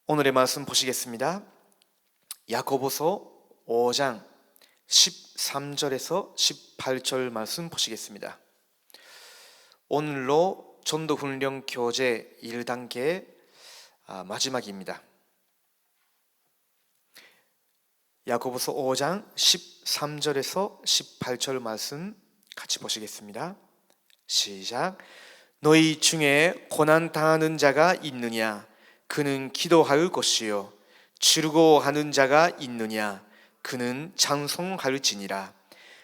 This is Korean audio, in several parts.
오늘의 말씀 보시겠습니다. 야고보서 5장 13절에서 18절 말씀 보시겠습니다. 오늘로 전도훈련 교재 1단계 마지막입니다. 야고보서 5장 13절에서 18절 말씀 같이 보시겠습니다. 시작. 너희 중에 고난 당하는 자가 있느냐? 그는 기도할 것이요. 즐거워하는 자가 있느냐? 그는 찬송할지니라.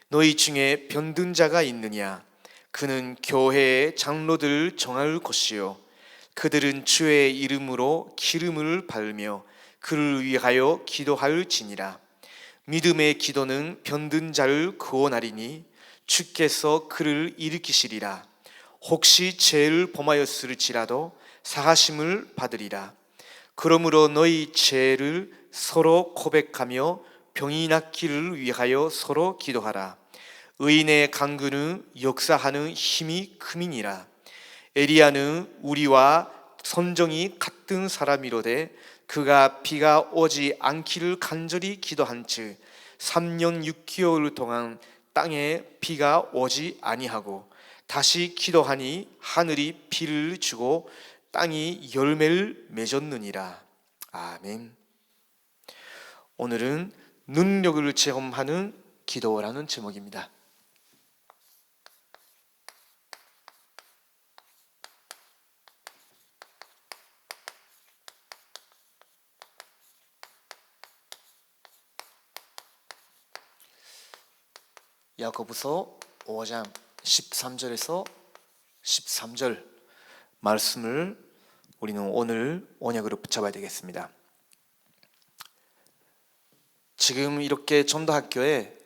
너희 중에 병든 자가 있느냐? 그는 교회의 장로들 정할 것이요. 그들은 주의 이름으로 기름을 바르며 그를 위하여 기도할지니라. 믿음의 기도는 병든 자를 구원하리니 주께서 그를 일으키시리라. 혹시 죄를 범하였을지라도 사하심을 받으리라. 그러므로 너희 죄를 서로 고백하며 병이 낫기를 위하여 서로 기도하라. 의인의 간구는 역사하는 힘이 큼이니라. 에리야는 우리와 선정이 같은 사람이로되 그가 비가 오지 않기를 간절히 기도한즉 3년 6개월 동안 땅에 비가 오지 아니하고 다시 기도하니 하늘이 비를 주고 땅이 열매를 맺었느니라. 아멘. 오늘은 능력을 체험하는 기도라는 제목입니다. 야고보서 5장 13절에서 13절 말씀을 우리는 오늘 언약으로 붙잡아야 되겠습니다. 지금 이렇게 전도학교에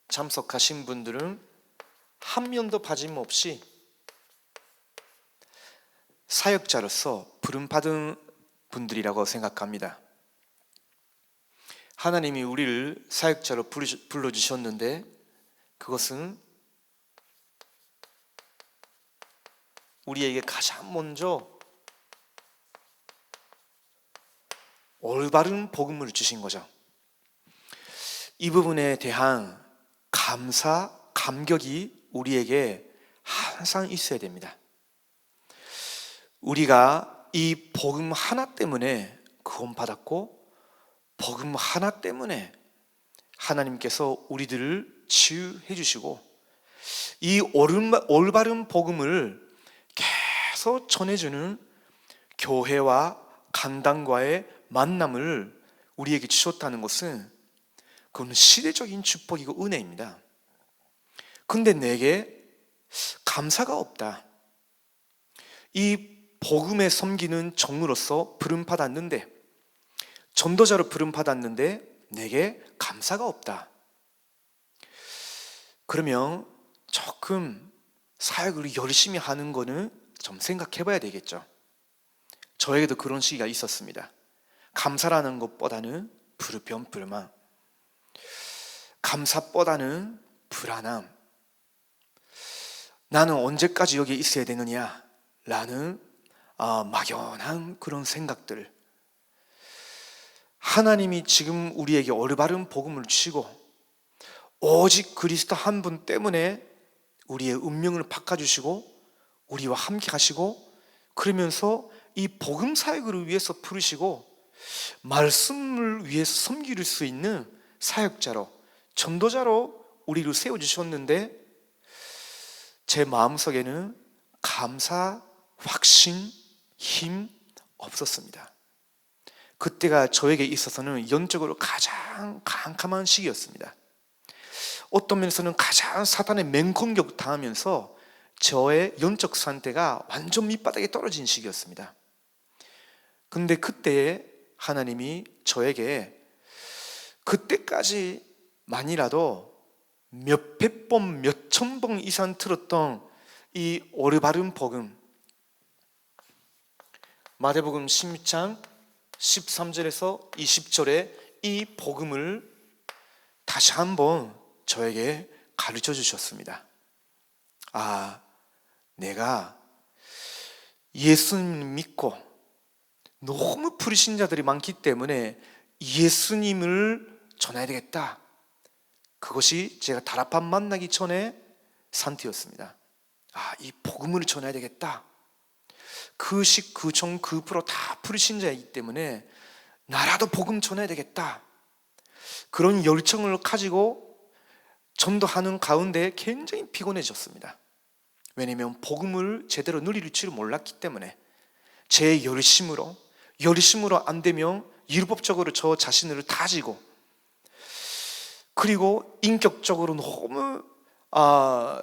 참석하신 분들은 한 명도 빠짐없이 사역자로서 부름받은 분들이라고 생각합니다. 하나님이 우리를 사역자로 불러주셨는데 그것은 우리에게 가장 먼저 올바른 복음을 주신 거죠. 이 부분에 대한 감사, 감격이 우리에게 항상 있어야 됩니다. 우리가 이 복음 하나 때문에 구원받았고 복음 하나 때문에 하나님께서 우리들을 치유해 주시고 이 올바른 복음을 계속 전해주는 교회와 간당과의 만남을 우리에게 주셨다는 것은 그건 시대적인 축복이고 은혜입니다. 근데 내게 감사가 없다. 이 복음에 섬기는 종으로서 부름받았는데 전도자로 부름받았는데 내게 감사가 없다. 그러면 조금 사역을 열심히 하는 거는 좀 생각해 봐야 되겠죠. 저에게도 그런 시기가 있었습니다. 감사라는 것보다는 불평, 불만, 감사보다는 불안함, 나는 언제까지 여기에 있어야 되느냐 라는 막연한 그런 생각들. 하나님이 지금 우리에게 올바른 복음을 주시고 오직 그리스도 한 분 때문에 우리의 운명을 바꿔주시고 우리와 함께 하시고 그러면서 이 복음 사역을 위해서 부르시고 말씀을 위해서 섬길 수 있는 사역자로 전도자로 우리를 세워주셨는데 제 마음속에는 감사, 확신, 힘 없었습니다. 그때가 저에게 있어서는 영적으로 가장 캄캄한 시기였습니다. 어떤 면에서는 가장 사탄의 맹공격 당하면서 저의 영적 상태가 완전 밑바닥에 떨어진 시기였습니다. 근데 그때에 하나님이 저에게 그때까지만이라도 몇백 번, 몇천 번 이상 들었던 이 올바른 복음, 마태복음 16장 13절에서 20절에 이 복음을 다시 한번 저에게 가르쳐 주셨습니다. 내가 예수님 믿고 너무 불신자들이 많기 때문에 예수님을 전해야 되겠다. 그것이 제가 다락방 만나기 전에 산티였습니다. 이 복음을 전해야 되겠다. 그 식, 그 종, 그 프로 다 불신자이기 때문에 나라도 복음 전해야 되겠다. 그런 열정을 가지고 전도하는 가운데 굉장히 피곤해졌습니다. 왜냐하면 복음을 제대로 누릴 줄 몰랐기 때문에 제 열심으로 안 되면 율법적으로 저 자신을 다지고, 그리고 인격적으로 너무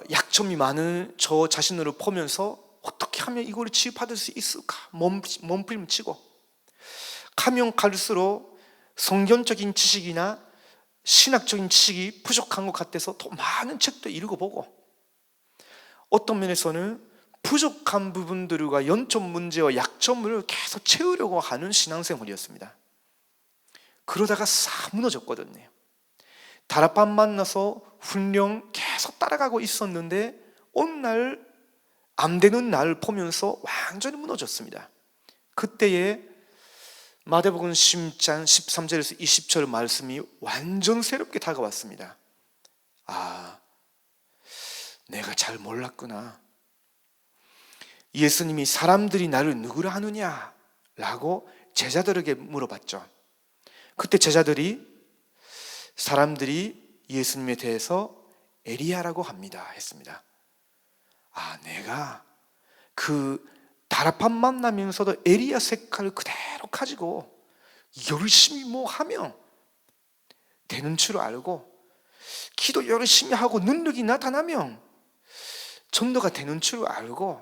약점이 많은 저 자신을 보면서 어떻게 하면 이걸 치유받을 수 있을까 몸부림치고, 가면 갈수록 성경적인 지식이나 신학적인 지식이 부족한 것 같아서 더 많은 책도 읽어보고, 어떤 면에서는 부족한 부분들과 연점 문제와 약점을 계속 채우려고 하는 신앙생활이었습니다. 그러다가 싹 무너졌거든요. 다락방 만나서 훈련 계속 따라가고 있었는데 어느 날 안 되는 날 보면서 완전히 무너졌습니다. 그때에 마태복음 10장 13절에서 20절 말씀이 완전 새롭게 다가왔습니다. 내가 잘 몰랐구나. 예수님이 사람들이 나를 누구라 하느냐 라고 제자들에게 물어봤죠. 그때 제자들이 사람들이 예수님에 대해서 에리야라고 합니다 했습니다. 내가 그 다락방 만나면서도 에리야 색깔을 그대로 가지고 열심히 하면 되는 줄 알고, 기도 열심히 하고 능력이 나타나면 전도가 되는 줄 알고,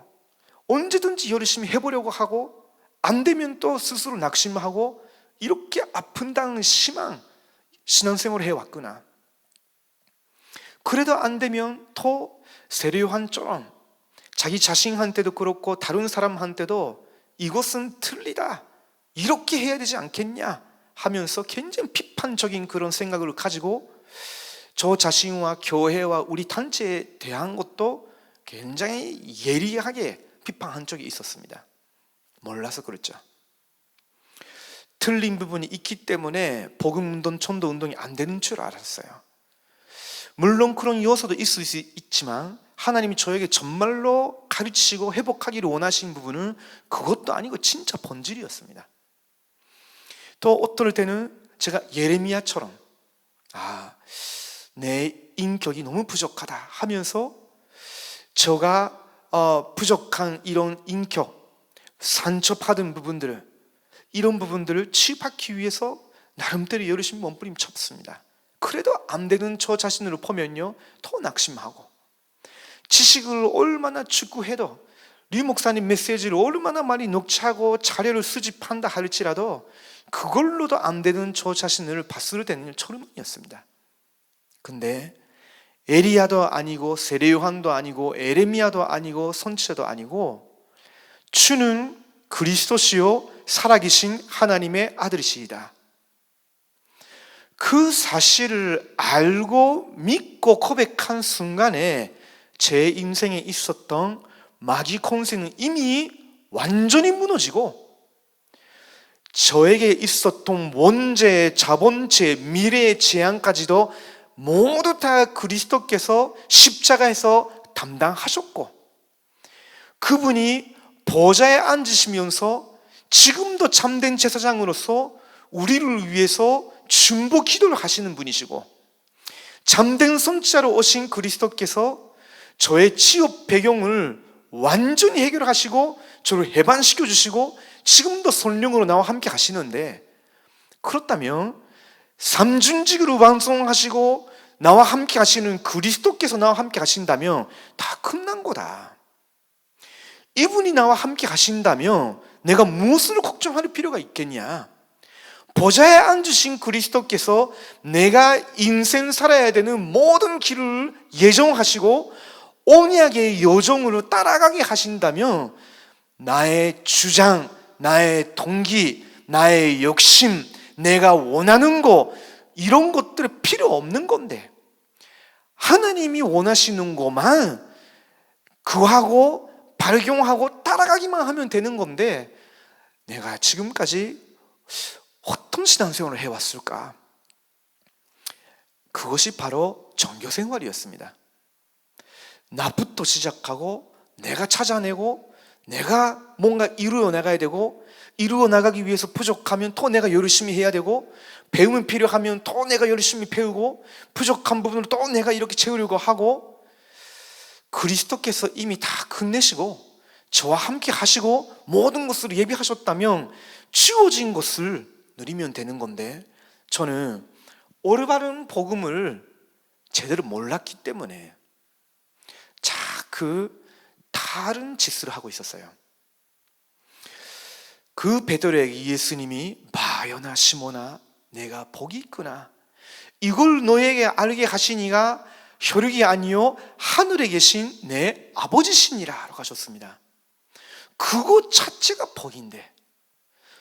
언제든지 열심히 해보려고 하고 안 되면 또 스스로 낙심하고, 이렇게 아픈다는 심한 신앙생활을 해왔구나. 그래도 안 되면 또 세례 요한처럼 자기 자신한테도 그렇고 다른 사람한테도 이것은 틀리다, 이렇게 해야 되지 않겠냐 하면서 굉장히 비판적인 그런 생각을 가지고 저 자신과 교회와 우리 단체에 대한 것도 굉장히 예리하게 비판한 적이 있었습니다. 몰라서 그렇죠. 틀린 부분이 있기 때문에 복음운동, 전도운동이 안 되는 줄 알았어요. 물론 그런 요소도 있을 수 있지만 하나님이 저에게 정말로 가르치고 회복하기를 원하신 부분은 그것도 아니고 진짜 본질이었습니다. 또 어떨 때는 제가 예레미야처럼 내 인격이 너무 부족하다 하면서 제가 부족한 이런 인격, 상처받은 부분들을, 이런 부분들을 치유받기 위해서 나름대로 열심히 몸부림쳤습니다. 그래도 안 되는 저 자신을 보면요 더 낙심하고, 지식을 얼마나 추구해도, 류 목사님 메시지를 얼마나 많이 녹취하고 자료를 수집한다 할지라도 그걸로도 안 되는 저 자신을 봤을 때는 철문이었습니다. 근데 에리야도 아니고 세례 요한도 아니고 에레미야도 아니고 선지자도 아니고 주는 그리스도시요 살아계신 하나님의 아들이시이다. 그 사실을 알고 믿고 고백한 순간에 제 인생에 있었던 마귀 권세는 이미 완전히 무너지고, 저에게 있었던 원죄, 자본죄, 미래의 재앙까지도 모두 다 그리스도께서 십자가에서 담당하셨고, 그분이 보좌에 앉으시면서 지금도 참된 제사장으로서 우리를 위해서 중보 기도를 하시는 분이시고, 참된 선지자로 오신 그리스도께서 저의 치유 배경을 완전히 해결하시고 저를 해방시켜 주시고 지금도 성령으로 나와 함께 하시는데, 그렇다면 삼중직으로 방송하시고 나와 함께 하시는 그리스도께서 나와 함께 하신다면 다 끝난 거다. 이분이 나와 함께 하신다면 내가 무엇을 걱정할 필요가 있겠냐. 보좌에 앉으신 그리스도께서 내가 인생 살아야 되는 모든 길을 예정하시고 언약의 여정으로 따라가게 하신다면 나의 주장, 나의 동기, 나의 욕심, 내가 원하는 거, 이런 것들이 필요 없는 건데, 하나님이 원하시는 것만 구하고 발견하고 따라가기만 하면 되는 건데, 내가 지금까지 어떤 신앙생활을 해왔을까? 그것이 바로 종교생활이었습니다. 나부터 시작하고 내가 찾아내고 내가 뭔가 이루어 나가야 되고, 이루어 나가기 위해서 부족하면 또 내가 열심히 해야 되고, 배움이 필요하면 또 내가 열심히 배우고, 부족한 부분을 또 내가 이렇게 채우려고 하고, 그리스도께서 이미 다 끝내시고 저와 함께 하시고 모든 것을 예비하셨다면 주어진 것을 누리면 되는 건데, 저는 올바른 복음을 제대로 몰랐기 때문에 자꾸 다른 짓을 하고 있었어요. 그 베드로에게 예수님이 마요나 시모나 내가 복이 있구나, 이걸 너에게 알게 하시니가 혈육이 아니요 하늘에 계신 내 아버지시니라 라고 하셨습니다. 그것 자체가 복인데,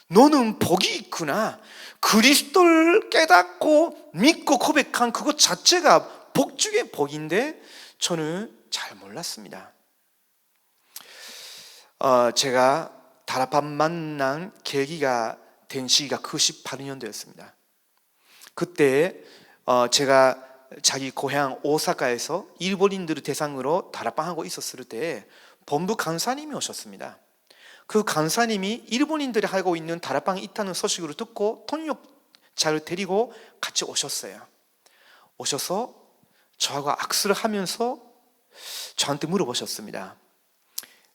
너는 복이 있구나, 그리스도를 깨닫고 믿고 고백한 그것 자체가 복 중의 복인데 저는 잘 몰랐습니다. 제가 다락방 만난 계기가 된 시기가 98년도였습니다. 그때 제가 자기 고향 오사카에서 일본인들을 대상으로 다락방하고 있었을 때 본부 간사님이 오셨습니다. 그 간사님이 일본인들이 하고 있는 다락방이 있다는 소식을 듣고 통역자를 데리고 같이 오셨어요. 오셔서 저하고 악수를 하면서 저한테 물어보셨습니다.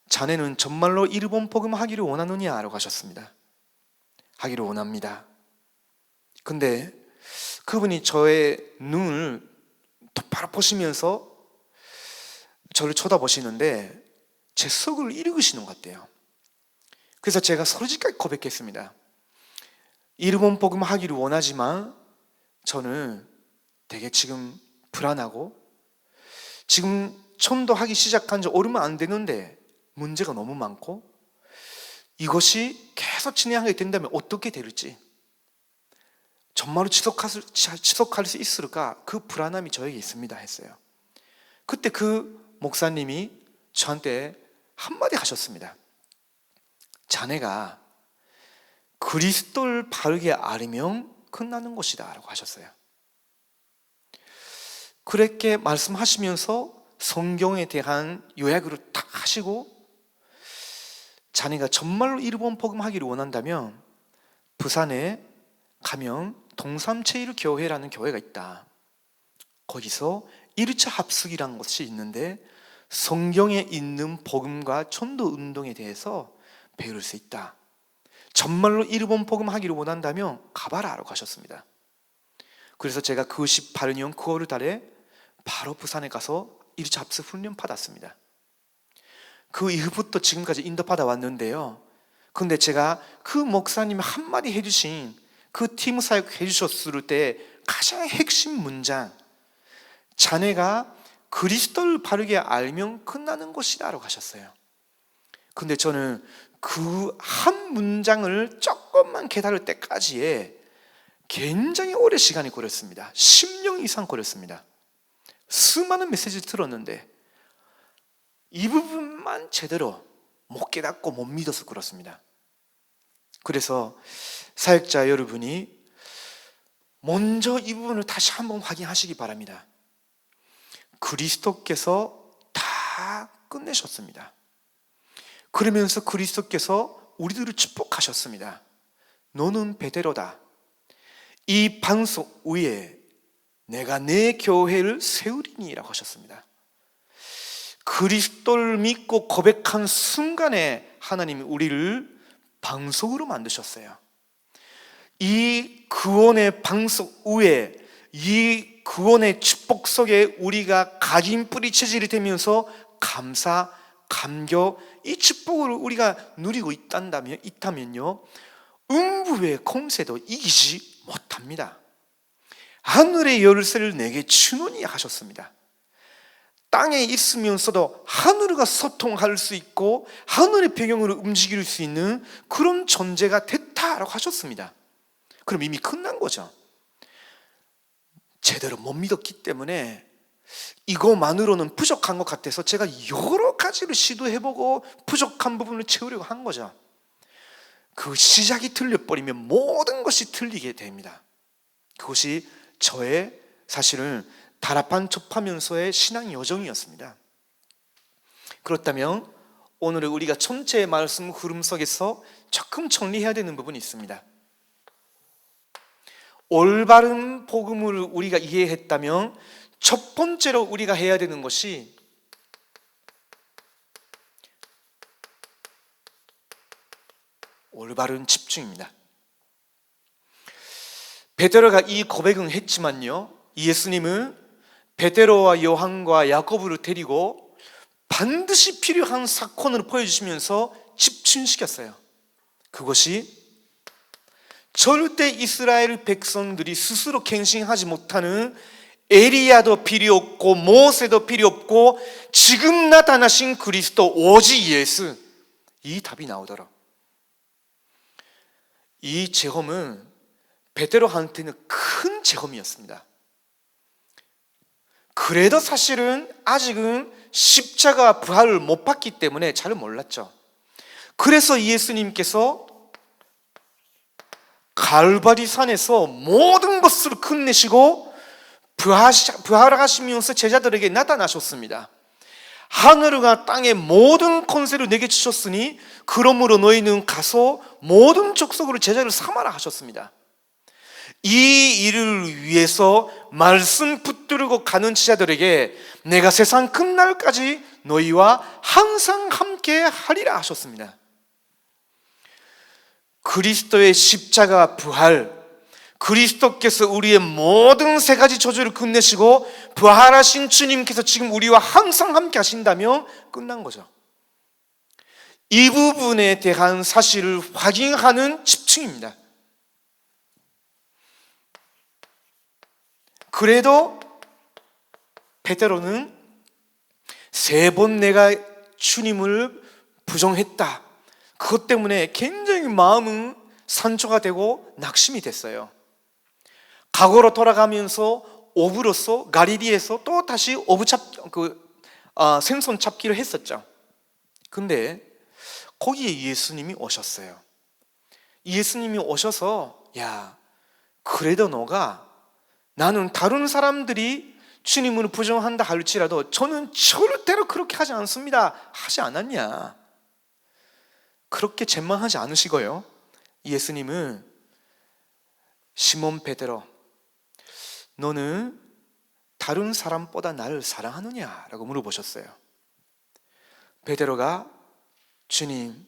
자네는 정말로 일본 복음 하기를 원하느냐? 라고 하셨습니다. 하기를 원합니다. 근데 그분이 저의 눈을 똑바로 보시면서 저를 쳐다보시는데 제 속을 읽으시는 것 같아요. 그래서 제가 솔직하게 고백했습니다. 일본 복음 하기를 원하지만 저는 되게 지금 불안하고, 지금 전도하기 시작한 지 얼마 안 되는데 문제가 너무 많고, 이것이 계속 진행하게 된다면 어떻게 될지, 정말로 지속할 수 있을까, 그 불안함이 저에게 있습니다 했어요. 그때 그 목사님이 저한테 한마디 하셨습니다. 자네가 그리스도를 바르게 알면 끝나는 것이다 라고 하셨어요. 그렇게 말씀하시면서 성경에 대한 요약을 딱 하시고, 자네가 정말로 일본 복음하기를 원한다면 부산에 가면 동삼체일교회라는 교회가 있다. 거기서 1차 합숙이라는 것이 있는데 성경에 있는 복음과 전도 운동에 대해서 배울 수 있다. 정말로 일본 복음하기를 원한다면 가봐라 라고 하셨습니다. 그래서 제가 그 18년 9월 달에 바로 부산에 가서 1차 합숙 훈련 받았습니다. 그 이후부터 지금까지 인도받아 왔는데요, 근데 제가 그 목사님이 한마디 해주신 그 팀 사역 해주셨을 때 가장 핵심 문장, 자네가 그리스도를 바르게 알면 끝나는 것이다 라고 하셨어요. 근데 저는 그 한 문장을 조금만 깨달을 때까지에 굉장히 오래 시간이 걸렸습니다. 10년 이상 걸렸습니다. 수많은 메시지를 들었는데 이 부분만 제대로 못 깨닫고 못 믿어서 그렇습니다. 그래서 사역자 여러분이 먼저 이 부분을 다시 한번 확인하시기 바랍니다. 그리스도께서 다 끝내셨습니다. 그러면서 그리스도께서 우리들을 축복하셨습니다. 너는 베드로다. 이 반석 위에 내가 내 교회를 세우리니 라고 하셨습니다. 그리스도를 믿고 고백한 순간에 하나님이 우리를 반석으로 만드셨어요. 이 구원의 반석 위에, 이 구원의 축복 속에 우리가 각인 뿌리 체질이 되면서 감사, 감격, 이 축복을 우리가 누리고 있다면요, 음부의 공세도 이기지 못합니다. 하늘의 열쇠를 내게 주노니 하셨습니다. 땅에 있으면서도 하늘과 소통할 수 있고 하늘의 배경으로 움직일 수 있는 그런 존재가 됐다라고 하셨습니다. 그럼 이미 끝난 거죠. 제대로 못 믿었기 때문에 이거만으로는 부족한 것 같아서 제가 여러 가지를 시도해보고 부족한 부분을 채우려고 한 거죠. 그 시작이 틀려버리면 모든 것이 틀리게 됩니다. 그것이 저의 사실은 다락방 접하면서의 신앙 여정이었습니다. 그렇다면 오늘 우리가 전체의 말씀 흐름 속에서 조금 정리해야 되는 부분이 있습니다. 올바른 복음을 우리가 이해했다면 첫 번째로 우리가 해야 되는 것이 올바른 집중입니다. 베드로가 이 고백은 했지만요, 예수님은 베드로와 요한과 야고보를 데리고 반드시 필요한 사건을 보여주시면서 집중시켰어요. 그것이 절대 이스라엘 백성들이 스스로 갱신하지 못하는 에리야도 필요 없고 모세도 필요 없고 지금 나타나신 그리스도 오직 예수, 이 답이 나오더라. 이 체험은 베드로한테는 큰 체험이었습니다. 그래도 사실은 아직은 십자가 부활을 못 봤기 때문에 잘 몰랐죠. 그래서 예수님께서 갈바리 산에서 모든 것을 끝내시고 부활하시면서 제자들에게 나타나셨습니다. 하늘과 땅의 모든 권세를 내게 주셨으니 그러므로 너희는 가서 모든 족속으로 제자를 삼아라 하셨습니다. 이 일을 위해서 말씀 붙들고 가는 제자들에게 내가 세상 끝날까지 너희와 항상 함께 하리라 하셨습니다. 그리스도의 십자가 부활, 그리스도께서 우리의 모든 세 가지 저주를 끝내시고 부활하신 주님께서 지금 우리와 항상 함께 하신다면 끝난 거죠. 이 부분에 대한 사실을 확인하는 집중입니다. 그래도 베드로는 3번 내가 주님을 부정했다, 그것 때문에 굉장히 마음은 상처가 되고 낙심이 됐어요. 과거로 돌아가면서 어부로서 갈릴리에서 또 다시 생선 잡기를 했었죠. 근데 거기에 예수님이 오셨어요. 예수님이 오셔서 야, 그래도 너가, 나는 다른 사람들이 주님을 부정한다 할지라도 저는 절대로 그렇게 하지 않습니다 하지 않았냐? 그렇게 책망하지 않으시고요, 예수님은 시몬 베드로, 너는 다른 사람보다 나를 사랑하느냐? 라고 물어보셨어요. 베드로가 주님,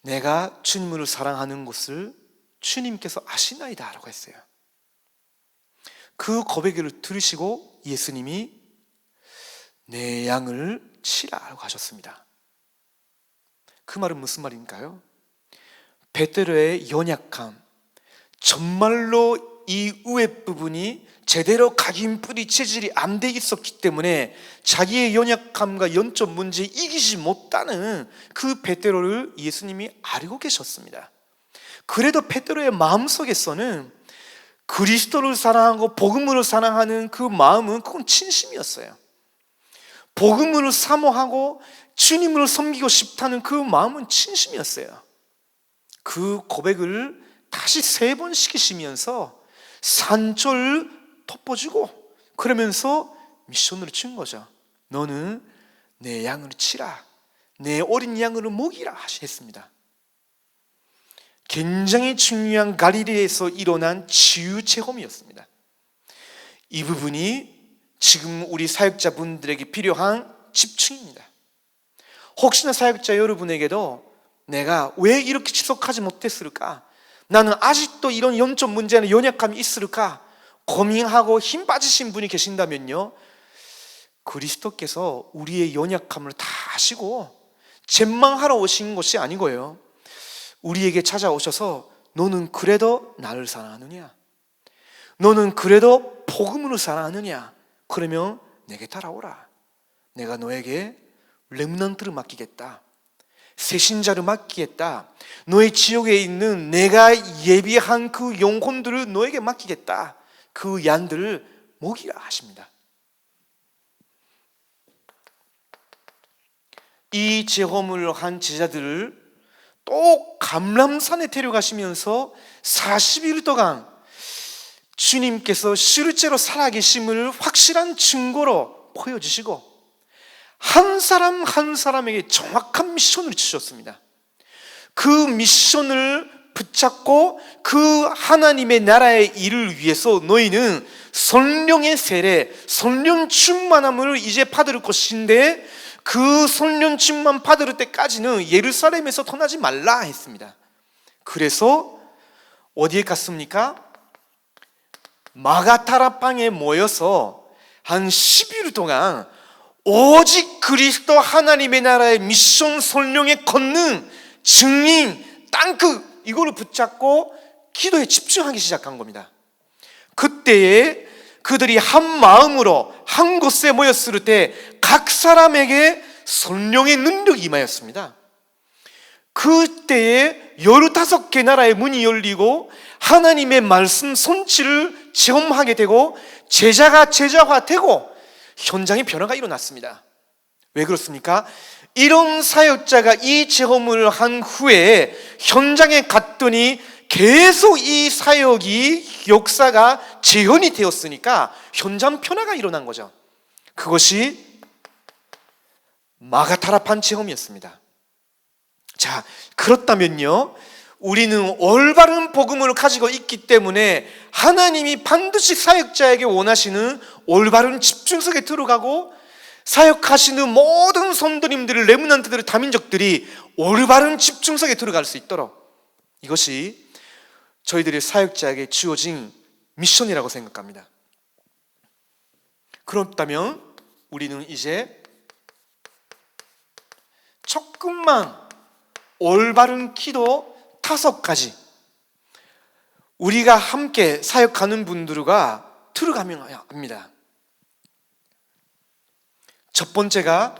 내가 주님을 사랑하는 것을 주님께서 아시나이다 라고 했어요. 그 고백을 들으시고 예수님이 내 양을 치라 라고 하셨습니다. 그 말은 무슨 말인가요? 베드로의 연약함, 정말로 이 위에 부분이 제대로 각인 뿌리 체질이 안 돼 있었기 때문에 자기의 연약함과 영적 문제에 이기지 못하는 그 베드로를 예수님이 알고 계셨습니다. 그래도 베드로의 마음속에서는 그리스도를 사랑하고 복음을 사랑하는 그 마음은 그건 진심이었어요. 복음을 사모하고 주님을 섬기고 싶다는 그 마음은 진심이었어요. 그 고백을 다시 3번 시키시면서 산조를 덮어주고 그러면서 미션을 준 거죠. 너는 내 양을 치라, 내 어린 양을 먹이라 했습니다. 굉장히 중요한 갈릴리에서 일어난 치유 체험이었습니다. 이 부분이 지금 우리 사역자분들에게 필요한 집중입니다. 혹시나 사역자 여러분에게도 내가 왜 이렇게 지속하지 못했을까? 나는 아직도 이런 영적 문제나 연약함이 있을까? 고민하고 힘 빠지신 분이 계신다면요, 그리스도께서 우리의 연약함을 다 아시고 책망하러 오신 것이 아니고요, 우리에게 찾아오셔서 너는 그래도 나를 사랑하느냐? 너는 그래도 복음으로 사랑하느냐? 그러면 내게 따라오라. 내가 너에게 렘넌트를 맡기겠다, 새신자를 맡기겠다, 너의 지옥에 있는 내가 예비한 그 영혼들을 너에게 맡기겠다, 그 양들을 먹이라 하십니다. 이 체험을 한 제자들을 또 감람산에 데려가시면서 40일 동안 주님께서 실제로 살아계심을 확실한 증거로 보여주시고 한 사람 한 사람에게 정확한 미션을 주셨습니다. 그 미션을 붙잡고 그 하나님의 나라의 일을 위해서 너희는 성령의 세례, 성령 충만함을 이제 받을 것인데 그 성령 충만 받을 때까지는 예루살렘에서 떠나지 말라 했습니다. 그래서 어디에 갔습니까? 마가다라방에 모여서 한 10일 동안 오직 그리스도 하나님의 나라의 미션, 성령의 권능, 증인, 땅끝 이거를 붙잡고 기도에 집중하기 시작한 겁니다. 그때에 그들이 한 마음으로 한 곳에 모였을 때 각 사람에게 성령의 능력이 임하였습니다. 그때에 15개 나라의 문이 열리고 하나님의 말씀 성취를 체험하게 되고 제자가 제자화되고 현장의 변화가 일어났습니다. 왜 그렇습니까? 이런 사역자가 이 체험을 한 후에 현장에 갔더니 계속 이 사역이 역사가 재현이 되었으니까 현장 변화가 일어난 거죠. 그것이 마가다라판 체험이었습니다. 자, 그렇다면요, 우리는 올바른 복음을 가지고 있기 때문에 하나님이 반드시 사역자에게 원하시는 올바른 집중 속에 들어가고 사역하시는 모든 성도님들, 레므넌트들, 다민족들이 올바른 집중 속에 들어갈 수 있도록 이것이 저희들의 사역자에게 주어진 미션이라고 생각합니다. 그렇다면 우리는 이제 조금만 올바른 기도 5가지 우리가 함께 사역하는 분들과 들어가면 합니다. 첫 번째가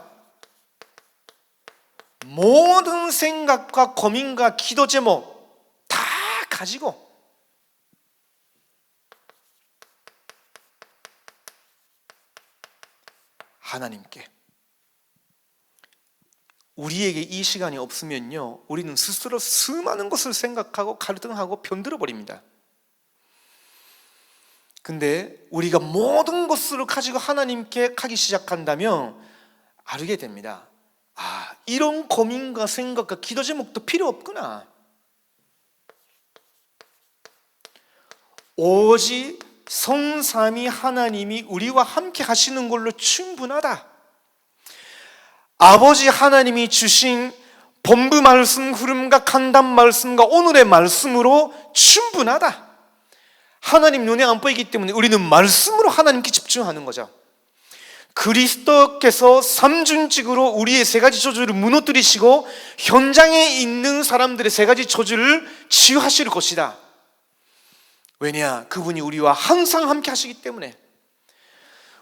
모든 생각과 고민과 기도 제목 다 가지고 하나님께, 우리에게 이 시간이 없으면요, 우리는 스스로 수많은 것을 생각하고 갈등하고 편들어 버립니다. 근데 우리가 모든 것을 가지고 하나님께 가기 시작한다면 알게 됩니다. 아, 이런 고민과 생각과 기도 제목도 필요 없구나. 오직 성삼위 하나님이 우리와 함께 하시는 걸로 충분하다. 아버지 하나님이 주신 본부 말씀, 흐름과 간담 말씀과 오늘의 말씀으로 충분하다. 하나님 눈에 안 보이기 때문에 우리는 말씀으로 하나님께 집중하는 거죠. 그리스도께서 삼중직으로 우리의 3가지 저주를 무너뜨리시고 현장에 있는 사람들의 3가지 저주를 치유하실 것이다. 왜냐? 그분이 우리와 항상 함께 하시기 때문에.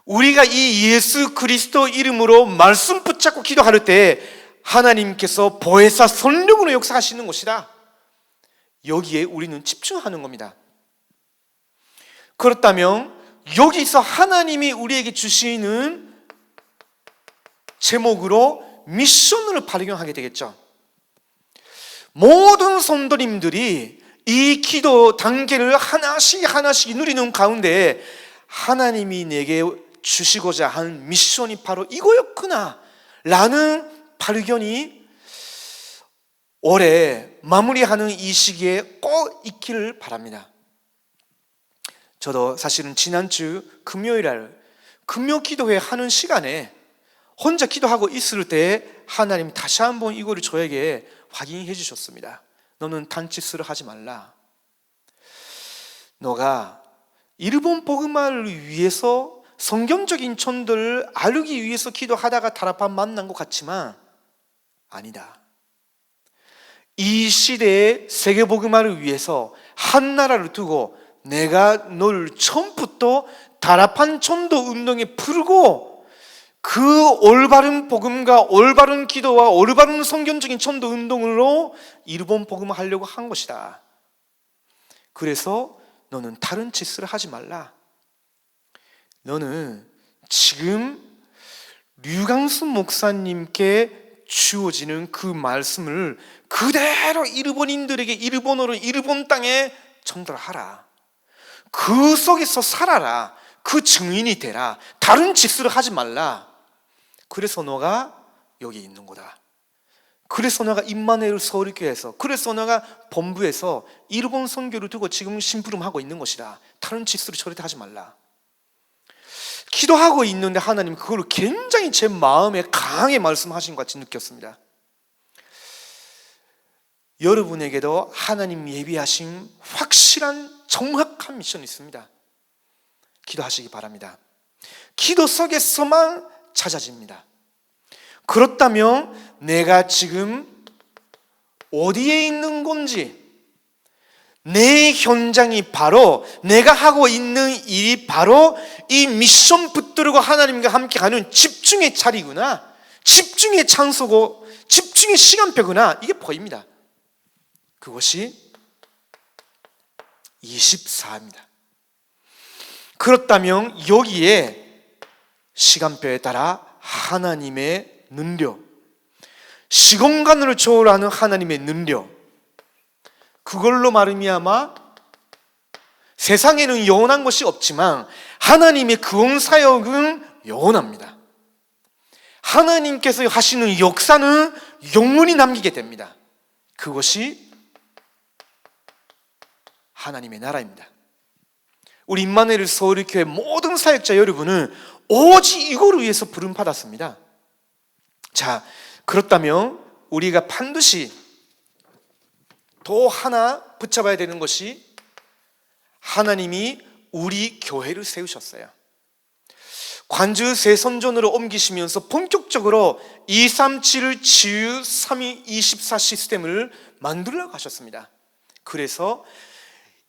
우리가 이 예수 그리스도 이름으로 말씀 붙잡고 기도할 때 하나님께서 보혜사 성령으로 역사하시는 것이다. 여기에 우리는 집중하는 겁니다. 그렇다면 여기서 하나님이 우리에게 주시는 제목으로 미션을 발견하게 되겠죠. 모든 성도님들이 이 기도 단계를 하나씩 누리는 가운데 하나님이 내게 주시고자 한 미션이 바로 이거였구나 라는 발견이 올해 마무리하는 이 시기에 꼭 있기를 바랍니다. 저도 사실은 지난주 금요일날 금요 기도회 하는 시간에 혼자 기도하고 있을 때 하나님 다시 한번 이거를 저에게 확인해 주셨습니다. 너는 단짓을 하지 말라. 너가 일본 복음화를 위해서 성경적인 천도를 알기 위해서 기도하다가 다락방 만난 것 같지만 아니다. 이 시대의 세계 복음화를 위해서 한 나라를 두고 내가 널 처음부터 다락방 천도 운동에 풀고 그 올바른 복음과 올바른 기도와 올바른 성경적인 천도 운동으로 일본 복음화 하려고 한 것이다. 그래서 너는 다른 짓을 하지 말라. 너는 지금 류강순 목사님께 주어지는 그 말씀을 그대로 일본인들에게 일본 땅에 전달하라. 그 속에서 살아라. 그 증인이 되라. 다른 짓을 하지 말라. 그래서 너가 여기 있는 거다. 그래서 너가 임마누엘 서울교회에서, 그래서 너가 본부에서 일본 선교를 두고 지금 심부름하고 있는 것이다. 다른 짓을 절대 하지 말라. 기도하고 있는데 하나님 그걸 굉장히 제 마음에 강하게 말씀하신 것 같이 느꼈습니다. 여러분에게도 하나님 예비하신 확실한 정확한 미션이 있습니다. 기도하시기 바랍니다. 기도 속에서만 찾아집니다. 그렇다면 내가 지금 어디에 있는 건지, 내 현장이 바로, 내가 하고 있는 일이 바로 이 미션 붙들고 하나님과 함께 가는 집중의 자리구나, 집중의 장소고 집중의 시간표구나, 이게 보입니다. 그것이 24입니다. 그렇다면 여기에 시간표에 따라 하나님의 능력, 시공간을 초월하는 하나님의 능력, 그걸로 말미암아 세상에는 영원한 것이 없지만 하나님의 구원 사역은 영원합니다. 하나님께서 하시는 역사는 영원히 남기게 됩니다. 그것이 하나님의 나라입니다. 우리 임마누엘 서울교회 모든 사역자 여러분은 오직 이거를 위해서 부름받았습니다. 자, 그렇다면 우리가 반드시 또 하나 붙잡아야 되는 것이, 하나님이 우리 교회를 세우셨어요. 관주 세선전으로 옮기시면서 본격적으로 237 치유 3224 시스템을 만들려고 하셨습니다. 그래서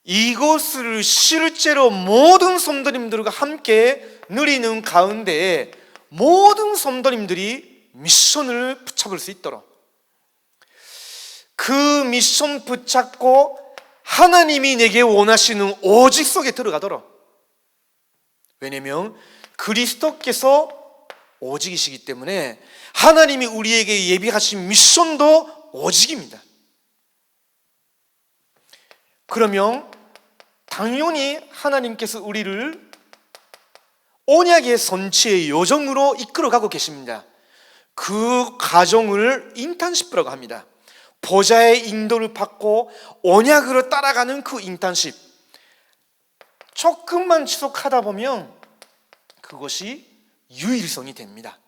이것을 실제로 모든 성도님들과 함께 누리는 가운데 모든 성도님들이 미션을 붙잡을 수 있도록, 그 미션 붙잡고 하나님이 내게 원하시는 오직 속에 들어가도록. 왜냐하면 그리스도께서 오직이시기 때문에 하나님이 우리에게 예비하신 미션도 오직입니다. 그러면 당연히 하나님께서 우리를 언약의 선치의 여정으로 이끌어가고 계십니다. 그 과정을 인턴십이라고 합니다. 보좌의 인도를 받고 언약으로 따라가는 그 인턴십, 조금만 지속하다 보면 그것이 유일성이 됩니다.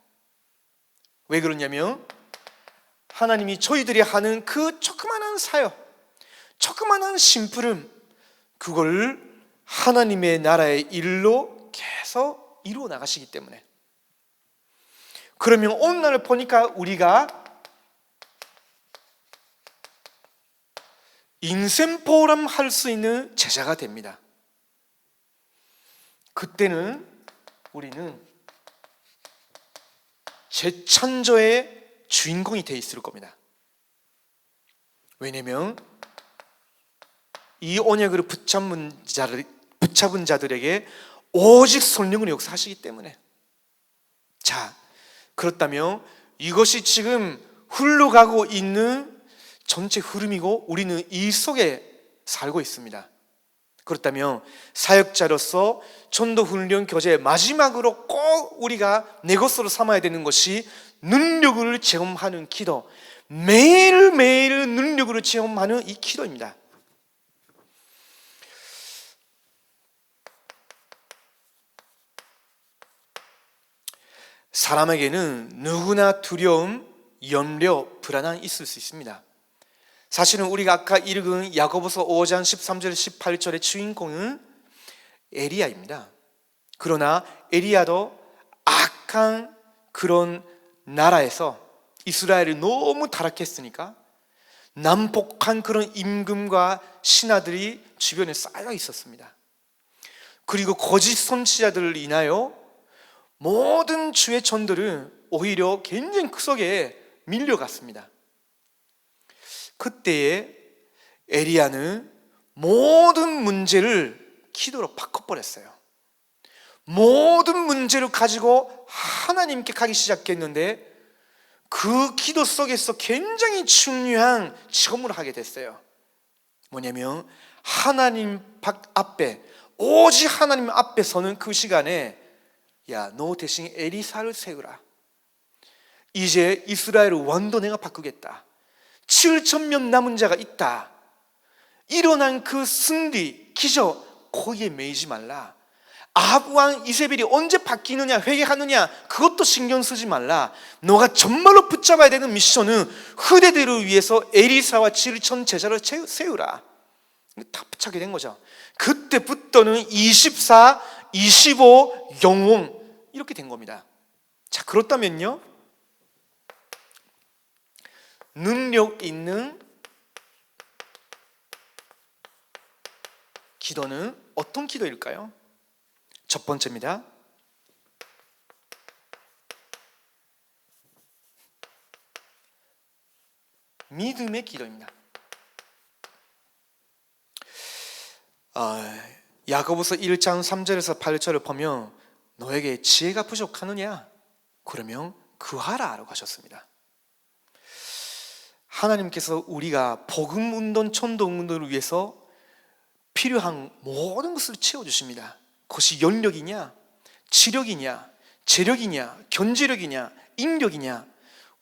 왜 그러냐면 하나님이 저희들이 하는 그 조그마한 사역, 조그마한 심부름, 그걸 하나님의 나라의 일로 계속 이루어 나가시기 때문에. 그러면 오늘 보니까 우리가 인생 포럼 할 수 있는 제자가 됩니다. 그때는 우리는 재창조의 주인공이 되어 있을 겁니다. 왜냐하면 이 언약을 붙잡은 자들에게 오직 성령으로 역사하시기 때문에. 자, 그렇다면 이것이 지금 흘러가고 있는 전체 흐름이고 우리는 이 속에 살고 있습니다. 그렇다면 사역자로서 전도훈련 교제 마지막으로 꼭 우리가 내 것으로 삼아야 되는 것이 능력을 체험하는 기도, 매일매일 능력을 체험하는 이 기도입니다. 사람에게는 누구나 두려움, 염려, 불안함이 있을 수 있습니다. 사실은 우리가 아까 읽은 야고보서 5장 13절 18절의 주인공은 엘리야입니다. 그러나 엘리야도 악한 그런 나라에서 이스라엘이 너무 타락했으니까 난폭한 그런 임금과 신하들이 주변에 쌓여 있었습니다. 그리고 거짓 선지자들을 인하여 모든 주의 전들은 오히려 굉장히 그 속에 밀려갔습니다. 그때에 엘리야는 모든 문제를 기도로 바꿔버렸어요. 모든 문제를 가지고 하나님께 가기 시작했는데 그 기도 속에서 굉장히 중요한 직업을 하게 됐어요. 뭐냐면 하나님 앞에, 오직 하나님 앞에 서는 그 시간에, 야, 너 대신 에리사를 세우라. 이제 이스라엘을 완전 내가 바꾸겠다. 7,000명 남은 자가 있다. 일어난 그 승리, 기적, 거기에 매이지 말라. 아합 왕 이세벨이 언제 바뀌느냐, 회개하느냐, 그것도 신경 쓰지 말라. 너가 정말로 붙잡아야 되는 미션은 후대들을 위해서 에리사와 7천 제자를 세우라. 다 붙잡게 된 거죠. 그때부터는 24, 25, 영웅 이렇게 된 겁니다. 자, 그렇다면요, 능력 있는 기도는 어떤 기도일까요? 첫 번째입니다. 믿음의 기도입니다. 야고보서 1장 3절에서 8절을 보면 너에게 지혜가 부족하느냐? 그러면 구하라 라고 하셨습니다. 하나님께서 우리가 복음운동, 천도운동을 위해서 필요한 모든 것을 채워주십니다. 그것이 연력이냐, 지력이냐, 재력이냐, 견지력이냐, 인력이냐,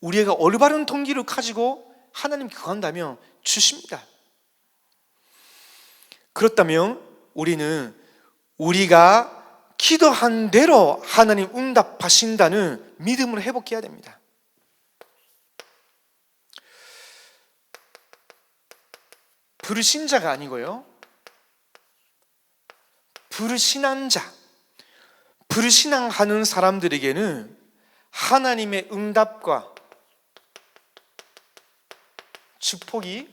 우리가 올바른 동기를 가지고 하나님께 구한다면 주십니다. 그렇다면 우리는 우리가 기도한 대로 하나님 응답하신다는 믿음을 회복해야 됩니다. 불신자가 아니고요, 불신한 자, 불신앙하는 사람들에게는 하나님의 응답과 축복이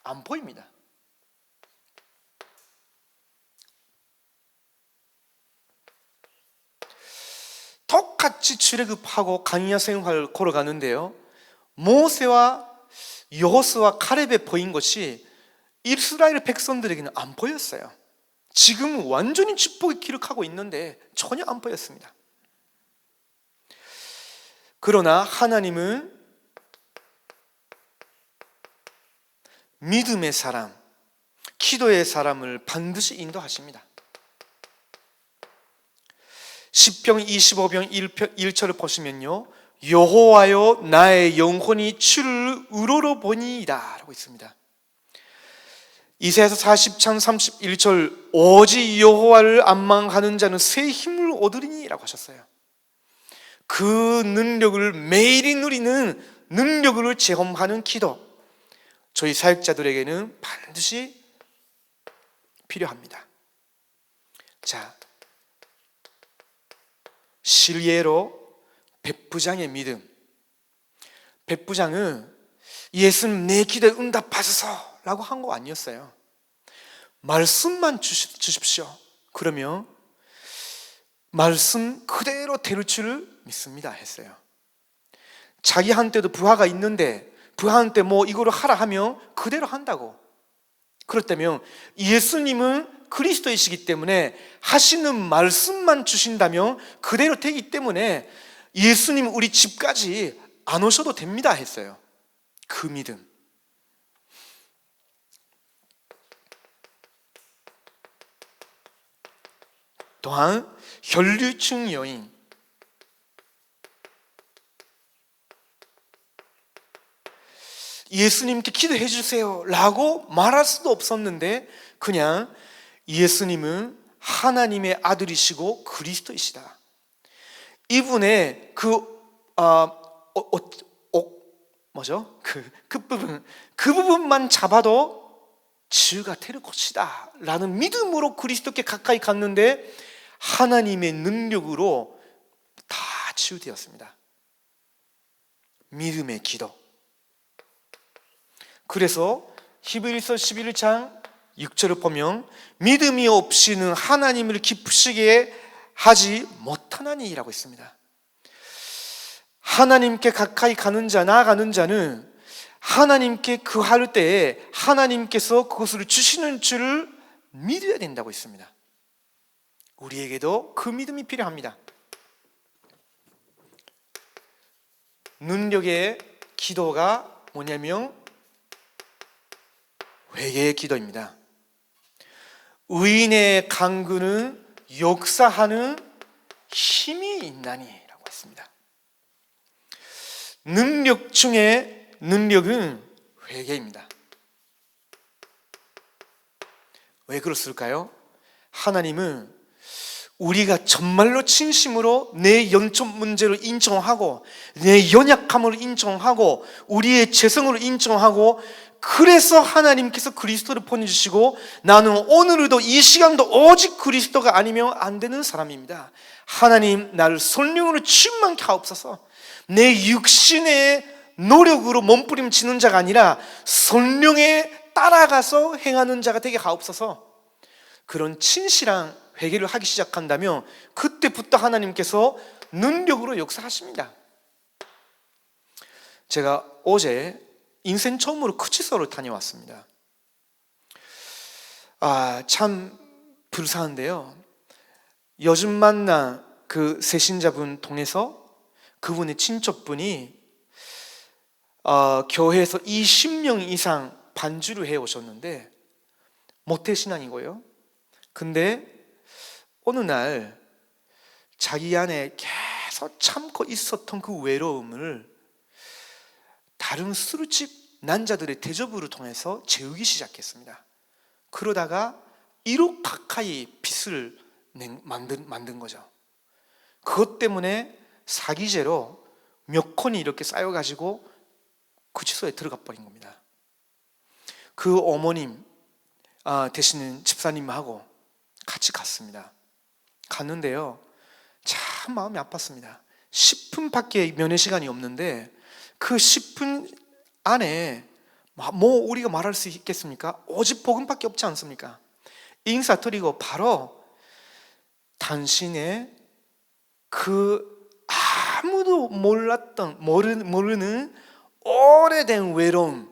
안 보입니다. 똑같이 출애굽하고 광야 생활을 걸어가는데요, 모세와 여호수아 칼렙에 보인 것이 이스라엘 백성들에게는 안 보였어요. 지금 완전히 축복의 길을 가고 있는데 전혀 안 보였습니다. 그러나 하나님은 믿음의 사람, 기도의 사람을 반드시 인도하십니다. 시편 25편 1절을 보시면요, 여호와여 나의 영혼이 주를 우러러보니이다 라고 있습니다. 이사야서 40장 31절 오직 여호와를 안망하는 자는 새 힘을 얻으리니 라고 하셨어요. 그 능력을 매일이 누리는 능력을 체험하는 기도, 저희 사역자들에게는 반드시 필요합니다. 자, 실례로 백부장의 믿음. 백부장은 예수님 내 기도에 응답하소서 라고 한 거 아니었어요. 말씀만 주십시오. 그러면 말씀 그대로 될 줄 믿습니다 했어요. 자기한테도 부하가 있는데 부하한테 뭐 이거를 하라 하면 그대로 한다고. 그렇다면 예수님은 그리스도이시기 때문에 하시는 말씀만 주신다면 그대로 되기 때문에 예수님 우리 집까지 안 오셔도 됩니다 했어요. 그 믿음. 또한 혈류증 여인, 예수님께 기도해 주세요 라고 말할 수도 없었는데 그냥 예수님은 하나님의 아들이시고 그리스도이시다, 이분의 그 부분만 잡아도 치유가 될 것이다 라는 믿음으로 그리스도께 가까이 갔는데 하나님의 능력으로 다 치유되었습니다. 믿음의 기도. 그래서 히브리서 11장 6절을 보면 믿음이 없이는 하나님을 기쁘시게 하지 못하나니 라고 있습니다. 하나님께 가까이 가는 자, 나아가는 자는 하나님께 구할 때에 하나님께서 그것을 주시는 줄을 믿어야 된다고 있습니다. 우리에게도 그 믿음이 필요합니다. 능력의 기도가 뭐냐면 회개의 기도입니다. 의인의 간구는 역사하는 힘이 있나니 라고 했습니다. 능력 중에 능력은 회개입니다. 왜 그렇을까요? 하나님은 우리가 정말로 진심으로 내 영적 문제를 인정하고 내 연약함을 인정하고 우리의 죄성을 인정하고 그래서 하나님께서 그리스도를 보내주시고 나는 오늘도 이 시간도 오직 그리스도가 아니면 안 되는 사람입니다. 하나님 나를 성령으로 충만케 하옵소서. 내 육신의 노력으로 몸부림치는 자가 아니라 성령에 따라가서 행하는 자가 되게 하옵소서. 그런 진실한 회개를 하기 시작한다면 그때부터 하나님께서 능력으로 역사하십니다. 제가 어제 인생 처음으로 구치소를 다녀왔습니다. 참 불쌍한데요. 요즘 만난 그 세신자분 통해서 그분의 친척분이 교회에서 20년 이상 반주를 해오셨는데 모태신앙이고요. 근데 어느 날 자기 안에 계속 참고 있었던 그 외로움을 다른 술집 난자들의 대접으로 통해서 재우기 시작했습니다. 그러다가 1억 가까이 빚을 만든 거죠. 그것 때문에 사기죄로 몇 건이 이렇게 쌓여가지고 구치소에 들어가 버린 겁니다. 그 어머님 되시는 집사님하고 같이 갔습니다. 갔는데요, 참 마음이 아팠습니다. 10분밖에 면회 시간이 없는데 그 10분 안에 뭐 우리가 말할 수 있겠습니까? 오직 복음밖에 없지 않습니까? 인사드리고 바로 당신의 그 아무도 모르는 오래된 외로움,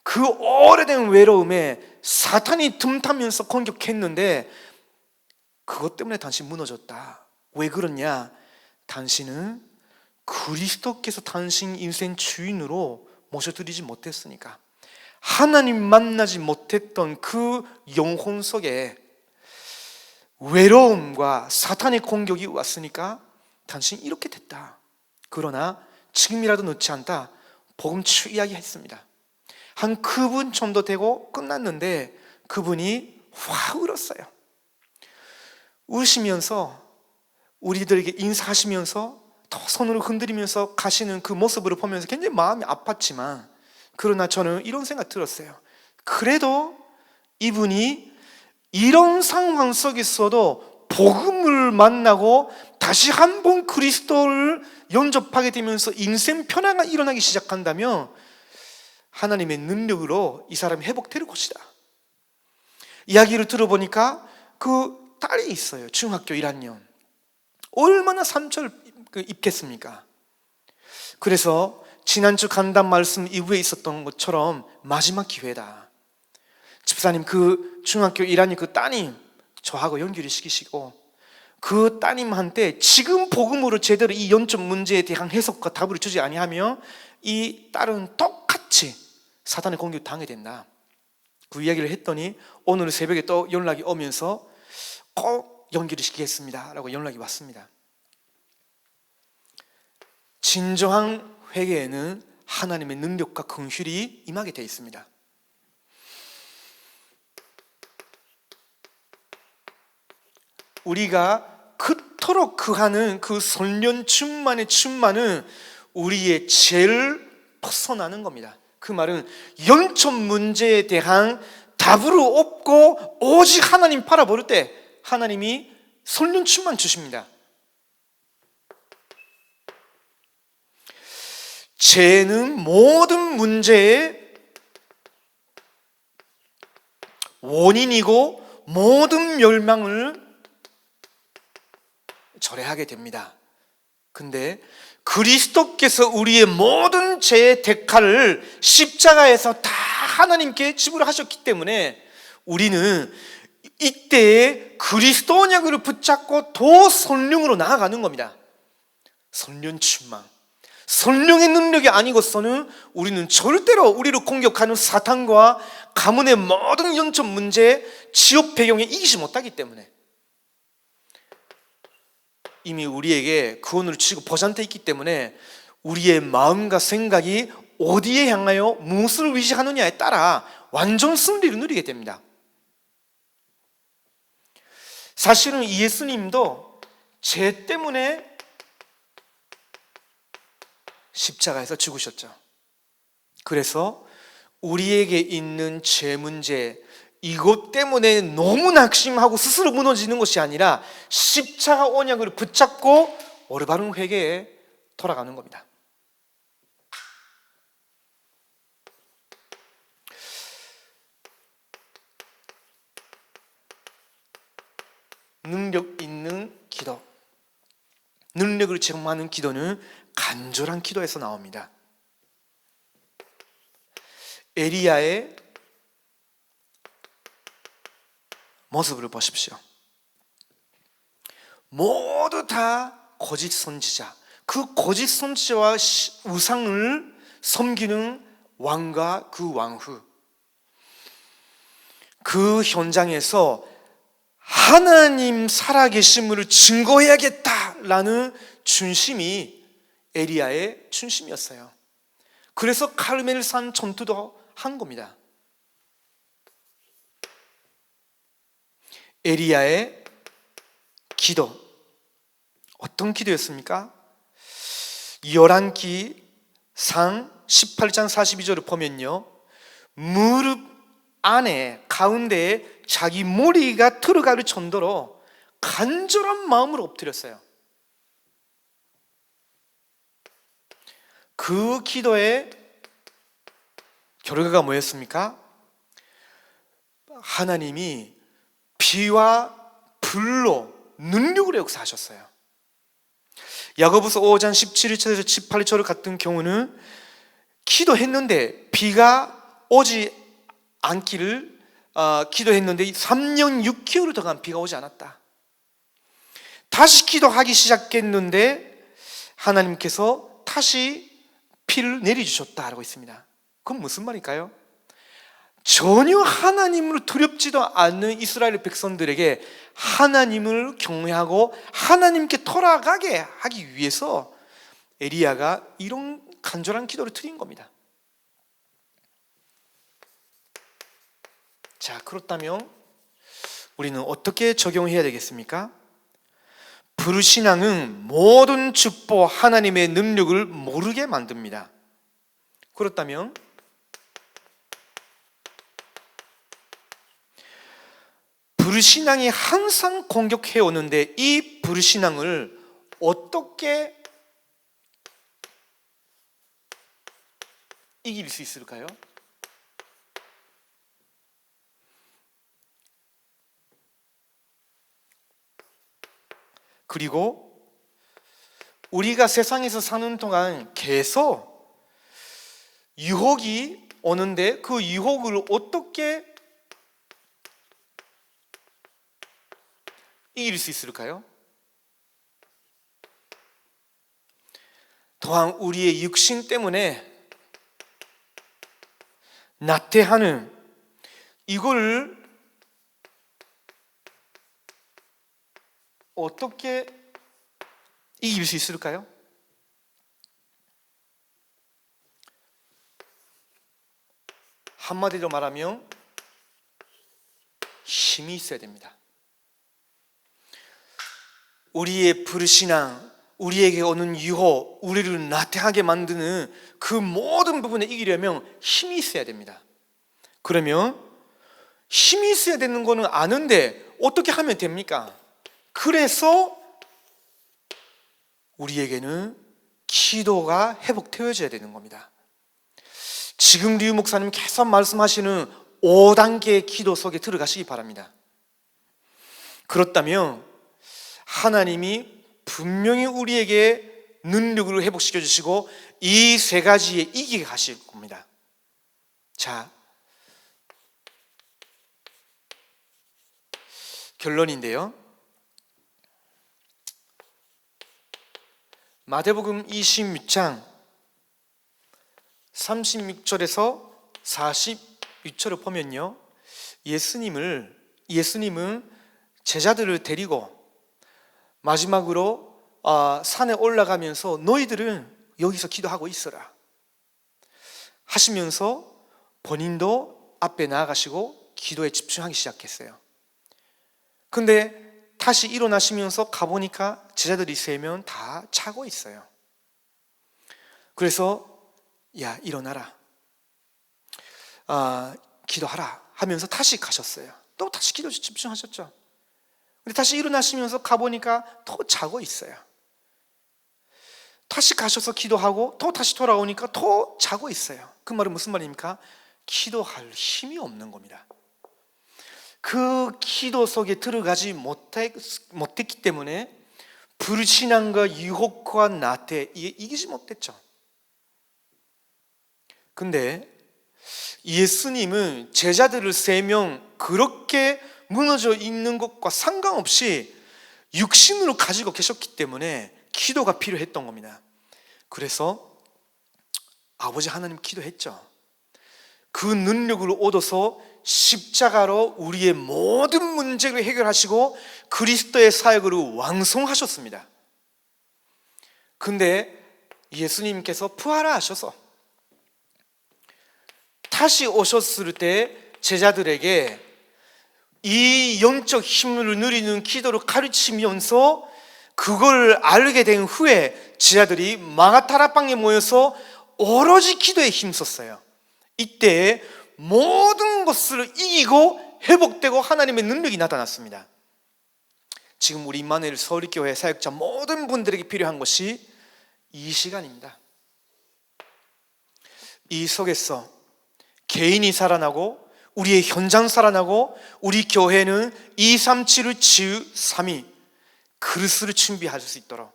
그 오래된 외로움에 사탄이 틈타면서 공격했는데 그것 때문에 당신 무너졌다. 왜 그러냐? 당신은 그리스도께서 당신 인생 주인으로 모셔드리지 못했으니까. 하나님 만나지 못했던 그 영혼 속에 외로움과 사탄의 공격이 왔으니까 당신 이렇게 됐다. 그러나 지금이라도 늦지 않다. 복음 이야기했습니다. 한 그분 정도 되고 끝났는데 그분이 확 울었어요. 우시면서 우리들에게 인사하시면서 더 손으로 흔들리면서 가시는 그 모습을 보면서 굉장히 마음이 아팠지만, 그러나 저는 이런 생각 들었어요. 그래도 이분이 이런 상황 속에서도 복음을 만나고 다시 한번 그리스도를 영접하게 되면서 인생 변화가 일어나기 시작한다면 하나님의 능력으로 이 사람이 회복될 것이다. 이야기를 들어보니까 그 딸이 있어요. 중학교 1학년. 얼마나 상처를 입겠습니까? 그래서 지난주 간담 말씀 이후에 있었던 것처럼 마지막 기회다. 집사님, 그 중학교 1학년 그 따님 저하고 연결을 시키시고 그 따님한테 지금 복음으로 제대로 이 영적 문제에 대한 해석과 답을 주지 아니하면 이 딸은 똑같이 사탄의 공격을 당하게 된다. 그 이야기를 했더니 오늘 새벽에 또 연락이 오면서 꼭 연결을 시키겠습니다 라고 연락이 왔습니다. 진정한 회개에는 하나님의 능력과 긍휼이 임하게 되어 있습니다. 우리가 그토록 그하는 그 성령 충만의 충만은 우리의 죄를 벗어나는 겁니다. 그 말은 영적 문제에 대한 답을 얻고 오직 하나님 바라볼 때 하나님이 성령 충만 주십니다. 죄는 모든 문제의 원인이고 모든 멸망을 절해하게 됩니다. 근데 그리스도께서 우리의 모든 죄의 대가를 십자가에서 다 하나님께 지불하셨기 때문에 우리는 이때에 그리스도 언약을 붙잡고 더 성령으로 나아가는 겁니다. 성령 충만. 성령의 능력이 아니고서는 우리는 절대로 우리를 공격하는 사탄과 가문의 모든 영적 문제, 지옥 배경에 이기지 못하기 때문에 이미 우리에게 구원을 주시고 보장되어 있기 때문에 우리의 마음과 생각이 어디에 향하여 무엇을 의지하느냐에 따라 완전 승리를 누리게 됩니다. 사실은 예수님도 죄 때문에 십자가에서 죽으셨죠. 그래서 우리에게 있는 죄 문제, 이것 때문에 너무 낙심하고 스스로 무너지는 것이 아니라 십자가 언약을 붙잡고 올바른 회개에 돌아가는 겁니다. 능력 있는 기도, 능력을 제공하는 기도는 간절한 기도에서 나옵니다. 에리야의 모습을 보십시오. 모두 다 거짓 선지자, 그 거짓 선지자와 우상을 섬기는 왕과 그 왕후, 그 현장에서 하나님 살아계심을 증거해야겠다라는 중심이 에리야의 중심이었어요. 그래서 카르멜산 전투도 한 겁니다. 에리야의 기도, 어떤 기도였습니까? 열왕기상 18장 42절을 보면요, 무릎 안에 가운데에 자기 머리가 들어갈 정도로 간절한 마음으로 엎드렸어요. 그 기도의 결과가 뭐였습니까? 하나님이 비와 불로 능력으로 역사하셨어요. 야고보서 5장 17절에서 18절 같은 경우는 기도했는데 비가 오지 않기를 기도했는데 3년 6개월을 더간 비가 오지 않았다. 다시 기도하기 시작했는데 하나님께서 다시 비를 내려주셨다라고 있습니다. 그건 무슨 말일까요? 전혀 하나님을 두렵지도 않는 이스라엘 백성들에게 하나님을 경외하고 하나님께 돌아가게 하기 위해서 에리야가 이런 간절한 기도를 드린 겁니다. 자, 그렇다면 우리는 어떻게 적용해야 되겠습니까? 불신앙은 모든 축복 하나님의 능력을 모르게 만듭니다. 그렇다면 불신앙이 항상 공격해 오는데 이 불신앙을 어떻게 이길 수 있을까요? 그리고 우리가 세상에서 사는 동안 계속 유혹이 오는데 그 유혹을 어떻게 이길 수 있을까요? 또한 우리의 육신 때문에 나태하는 이걸 어떻게 이길 수 있을까요? 한마디로 말하면 힘이 있어야 됩니다. 우리의 불신앙, 우리에게 오는 유혹, 우리를 나태하게 만드는 그 모든 부분에 이기려면 힘이 있어야 됩니다. 그러면 힘이 있어야 되는 거는 아는데 어떻게 하면 됩니까? 그래서 우리에게는 기도가 회복되어져야 되는 겁니다. 지금 류 목사님 계속 말씀하시는 5단계의 기도 속에 들어가시기 바랍니다. 그렇다면 하나님이 분명히 우리에게 능력을 회복시켜 주시고 이 세 가지에 이기게 하실 겁니다. 자, 결론인데요, 마태복음 26장 36절에서 46절을 보면요, 예수님은 제자들을 데리고 마지막으로 산에 올라가면서 너희들은 여기서 기도하고 있어라 하시면서 본인도 앞에 나아가시고 기도에 집중하기 시작했어요. 근데 다시 일어나시면서 가보니까 제자들이 3명 다 자고 있어요. 그래서 야, 일어나라, 기도하라 하면서 다시 가셨어요. 또 다시 기도에 집중하셨죠. 근데 다시 일어나시면서 가보니까 또 자고 있어요. 다시 가셔서 기도하고 또 다시 돌아오니까 또 자고 있어요. 그 말은 무슨 말입니까? 기도할 힘이 없는 겁니다. 그 기도 속에 들어가지 못했기 때문에 불신앙과 유혹과 나태 이기지 못했죠. 근데 예수님은 제자들을 3명 그렇게 무너져 있는 것과 상관없이 육신으로 가지고 계셨기 때문에 기도가 필요했던 겁니다. 그래서 아버지 하나님 기도했죠. 그 능력을 얻어서 십자가로 우리의 모든 문제를 해결하시고 그리스도의 사역을 완성하셨습니다. 근데 예수님께서 부활하셔서 다시 오셨을 때 제자들에게 이 영적 힘을 누리는 기도를 가르치면서 그걸 알게 된 후에 제자들이 마가다락방에 모여서 오로지 기도에 힘썼어요. 이때 모든 것을 이기고 회복되고 하나님의 능력이 나타났습니다. 지금 우리 임마누엘 서울교회 사역자 모든 분들에게 필요한 것이 이 시간입니다. 이 속에서 개인이 살아나고 우리의 현장 살아나고 우리 교회는 237을 치유 3위 그릇을 준비할 수 있도록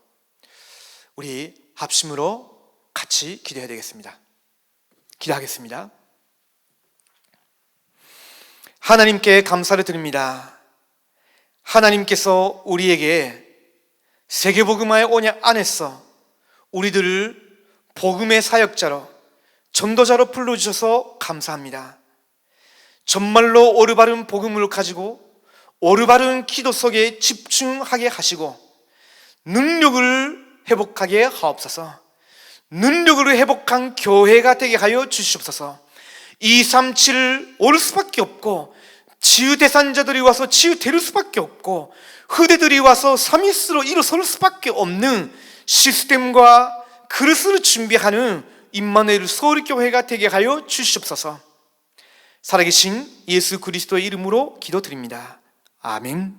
우리 합심으로 같이 기도해야 되겠습니다. 기도하겠습니다. 하나님께 감사를 드립니다. 하나님께서 우리에게 세계복음화의 언약 안에서 우리들을 복음의 사역자로 전도자로 불러주셔서 감사합니다. 정말로 올바른 복음을 가지고 올바른 기도 속에 집중하게 하시고 능력을 회복하게 하옵소서. 능력을 회복한 교회가 되게 하여 주시옵소서. 237을 오를 수밖에 없고 치유대상자들이 와서 치유될 수밖에 없고 후대들이 와서 삼위스로 일어설 수밖에 없는 시스템과 그릇을 준비하는 임마누엘 서울교회가 되게 하여 주시옵소서. 살아계신 예수 그리스도의 이름으로 기도드립니다. 아멘.